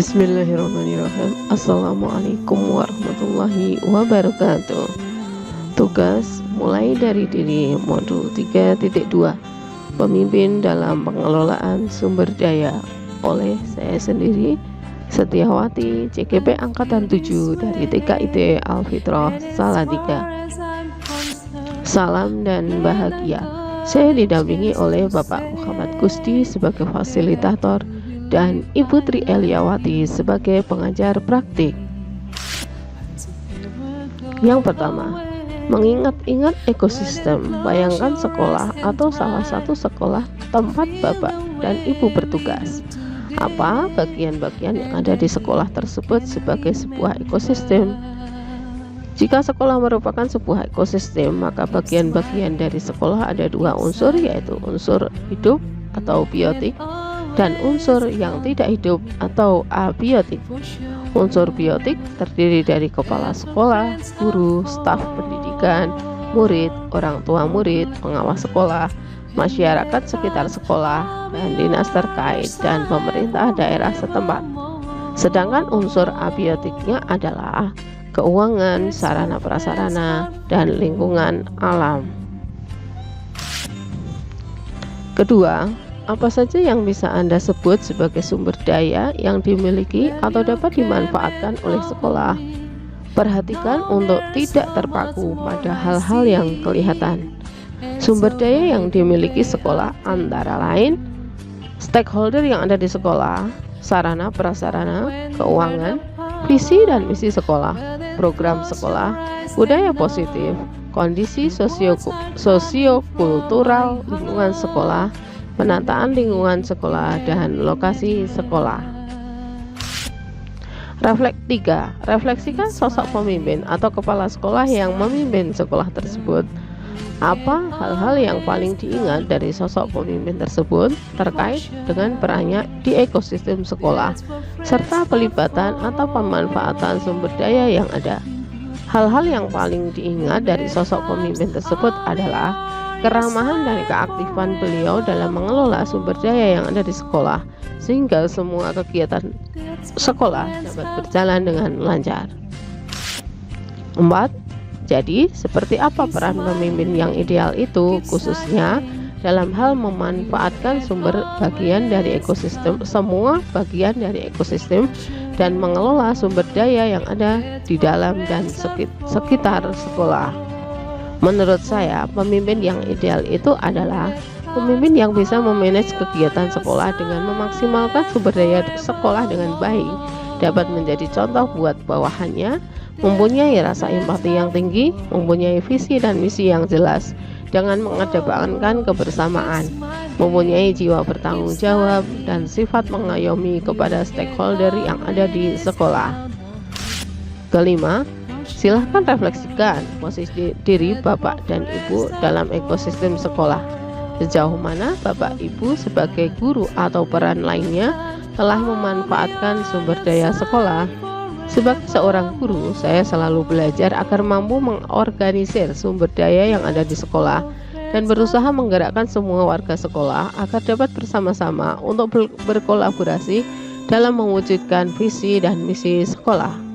Bismillahirrahmanirrahim. Assalamualaikum warahmatullahi wabarakatuh. Tugas mulai dari diri modul 3.2 Pemimpin dalam pengelolaan sumber daya oleh saya sendiri Setiawati, CGP Angkatan 7 dari TKIT Al-Fitrah Salatiga. Salam dan bahagia. Saya didampingi oleh Bapak Muhammad Gusti sebagai fasilitator dan Ibu Tri Eliawati sebagai pengajar praktik. Yang pertama, mengingat-ingat ekosistem. Bayangkan sekolah atau salah satu sekolah tempat Bapak dan Ibu bertugas. Apa bagian-bagian yang ada di sekolah tersebut sebagai sebuah ekosistem? Jika sekolah merupakan sebuah ekosistem, maka bagian-bagian dari sekolah ada dua unsur, yaitu unsur hidup atau biotik dan unsur yang tidak hidup atau abiotik. Unsur biotik terdiri dari kepala sekolah, guru, staf pendidikan, murid, orang tua murid, pengawas sekolah, masyarakat sekitar sekolah, dan dinas terkait dan pemerintah daerah setempat. Sedangkan unsur abiotiknya adalah keuangan, sarana prasarana, dan lingkungan alam. Kedua, apa saja yang bisa Anda sebut sebagai sumber daya yang dimiliki atau dapat dimanfaatkan oleh sekolah? Perhatikan untuk tidak terpaku pada hal-hal yang kelihatan. Sumber daya yang dimiliki sekolah antara lain stakeholder yang ada di sekolah, sarana prasarana, keuangan, visi dan misi sekolah, program sekolah, budaya positif, kondisi sosiokultural lingkungan sekolah, penataan lingkungan sekolah, dan lokasi sekolah. 3. Refleksikan sosok pemimpin atau kepala sekolah yang memimpin sekolah tersebut. Apa hal-hal yang paling diingat dari sosok pemimpin tersebut terkait dengan perannya di ekosistem sekolah, serta pelibatan atau pemanfaatan sumber daya yang ada? Hal-hal yang paling diingat dari sosok pemimpin tersebut adalah keramahan dan keaktifan beliau dalam mengelola sumber daya yang ada di sekolah, sehingga semua kegiatan sekolah dapat berjalan dengan lancar. 4. Jadi, seperti apa peran pemimpin yang ideal itu, khususnya dalam hal memanfaatkan sumber bagian dari ekosistem, semua bagian dari ekosistem, dan mengelola sumber daya yang ada di dalam dan sekitar sekolah? Menurut saya, pemimpin yang ideal itu adalah pemimpin yang bisa memanage kegiatan sekolah dengan memaksimalkan sumber daya sekolah dengan baik, dapat menjadi contoh buat bawahannya, mempunyai rasa empati yang tinggi, mempunyai visi dan misi yang jelas, dengan mengedepankan kebersamaan, mempunyai jiwa bertanggung jawab, dan sifat mengayomi kepada stakeholder yang ada di sekolah. 5. Silahkan refleksikan posisi diri Bapak dan Ibu dalam ekosistem sekolah. Sejauh mana Bapak Ibu sebagai guru atau peran lainnya telah memanfaatkan sumber daya sekolah? Sebagai seorang guru, saya selalu belajar agar mampu mengorganisir sumber daya yang ada di sekolah dan berusaha menggerakkan semua warga sekolah agar dapat bersama-sama untuk berkolaborasi dalam mewujudkan visi dan misi sekolah.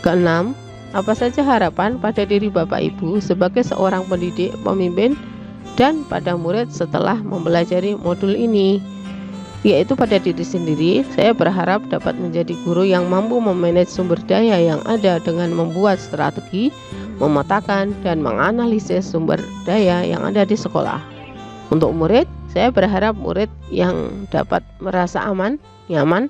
6. Apa saja harapan pada diri Bapak Ibu sebagai seorang pendidik, pemimpin, dan pada murid setelah mempelajari modul ini? Yaitu pada diri sendiri, saya berharap dapat menjadi guru yang mampu memanage sumber daya yang ada dengan membuat strategi, memetakan, dan menganalisis sumber daya yang ada di sekolah. Untuk murid, saya berharap murid yang dapat merasa aman, nyaman,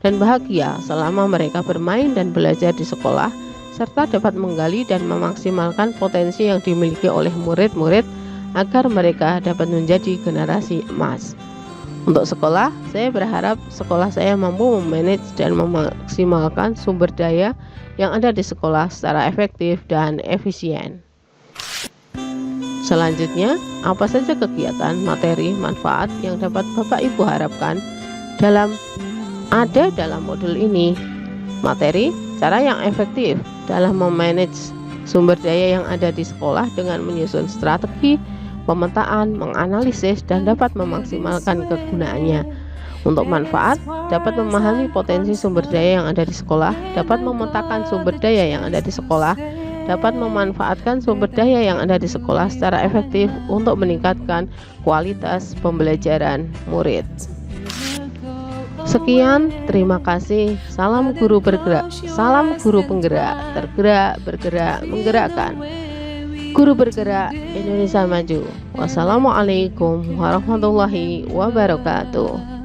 dan bahagia selama mereka bermain dan belajar di sekolah, serta dapat menggali dan memaksimalkan potensi yang dimiliki oleh murid-murid agar mereka dapat menjadi generasi emas. Untuk sekolah, saya berharap sekolah saya mampu memanage dan memaksimalkan sumber daya yang ada di sekolah secara efektif dan efisien. Selanjutnya, apa saja kegiatan, materi, manfaat yang dapat Bapak Ibu harapkan dalam modul ini? Materi, cara yang efektif dalam memanage sumber daya yang ada di sekolah dengan menyusun strategi, pemetaan, menganalisis, dan dapat memaksimalkan kegunaannya. Untuk manfaat, dapat memahami potensi sumber daya yang ada di sekolah, dapat memetakan sumber daya yang ada di sekolah, dapat memanfaatkan sumber daya yang ada di sekolah secara efektif untuk meningkatkan kualitas pembelajaran murid. Sekian, terima kasih. Salam guru bergerak, salam guru penggerak, tergerak, bergerak, menggerakkan. Guru bergerak, Indonesia maju. Wassalamualaikum warahmatullahi wabarakatuh.